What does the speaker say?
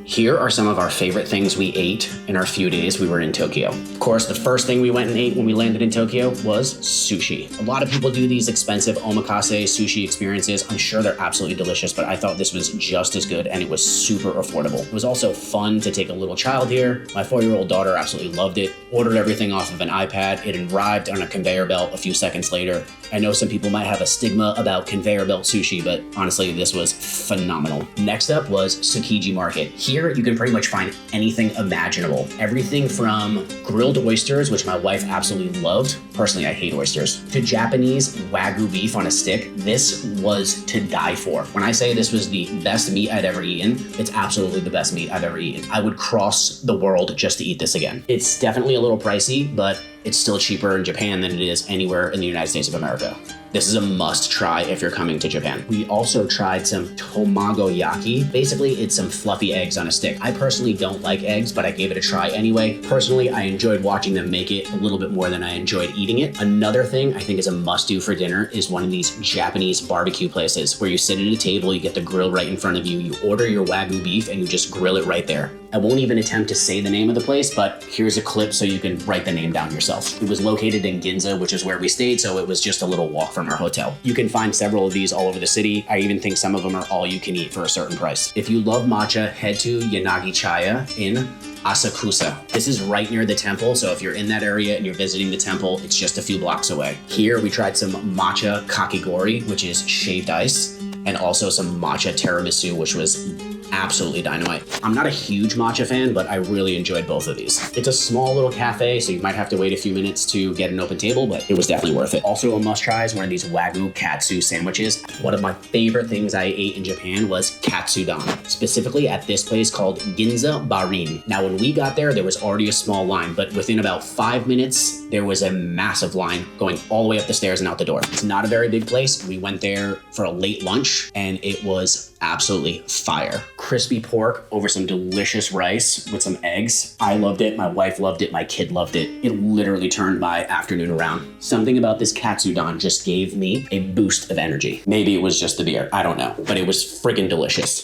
Here are some of our favorite things we ate in our few days we were in Tokyo. Of course, the first thing we went and ate when we landed in Tokyo was sushi. A lot of people do these expensive omakase sushi experiences. I'm sure they're absolutely delicious, but I thought this was just as good and it was super affordable. It was also fun to take a little child here. My 4-year-old daughter absolutely loved it. Ordered everything off of an iPad. It arrived on a conveyor belt a few seconds later. I know some people might have a stigma about conveyor belt sushi, but honestly, this was phenomenal. Next up was Tsukiji Market. Here, you can pretty much find anything imaginable. Everything from grilled oysters, which my wife absolutely loved. Personally, I hate oysters. To Japanese Wagyu beef on a stick. This was to die for. When I say this was the best meat I'd ever eaten, it's absolutely the best meat I've ever eaten. I would cross the world just to eat this again. It's definitely a little pricey, but it's still cheaper in Japan than it is anywhere in the United States of America. This is a must try if you're coming to Japan. We also tried some tomagoyaki. Basically, it's some fluffy eggs on a stick. I personally don't like eggs, but I gave it a try anyway. Personally, I enjoyed watching them make it a little bit more than I enjoyed eating it. Another thing I think is a must-do for dinner is one of these Japanese barbecue places where you sit at a table, you get the grill right in front of you, you order your Wagyu beef, and you just grill it right there. I won't even attempt to say the name of the place, but here's a clip so you can write the name down yourself. It was located in Ginza, which is where we stayed, so it was just a little walk from our hotel. You can find several of these all over the city. I even think some of them are all you can eat for a certain price. If you love matcha, head to Yanagi Chaya in Asakusa. This is right near the temple, so if you're in that area and you're visiting the temple, it's just a few blocks away. Here we tried some matcha kakigori, which is shaved ice, and also some matcha tiramisu, which was absolutely dynamite. I'm not a huge matcha fan, but I really enjoyed both of these. It's a small little cafe, so you might have to wait a few minutes to get an open table, but it was definitely worth it. Also a must try is one of these Wagyu katsu sandwiches. One of my favorite things I ate in Japan was katsudon, specifically at this place called Ginza Barin. Now, when we got there was already a small line, but within about 5 minutes, there was a massive line going all the way up the stairs and out the door. It's not a very big place. We went there for a late lunch and it was absolutely fire. Crispy pork over some delicious rice with some eggs. I loved it. My wife loved it. My kid loved it. It literally turned my afternoon around. Something about this katsudon just gave me a boost of energy. Maybe it was just the beer. I don't know, but it was friggin' delicious.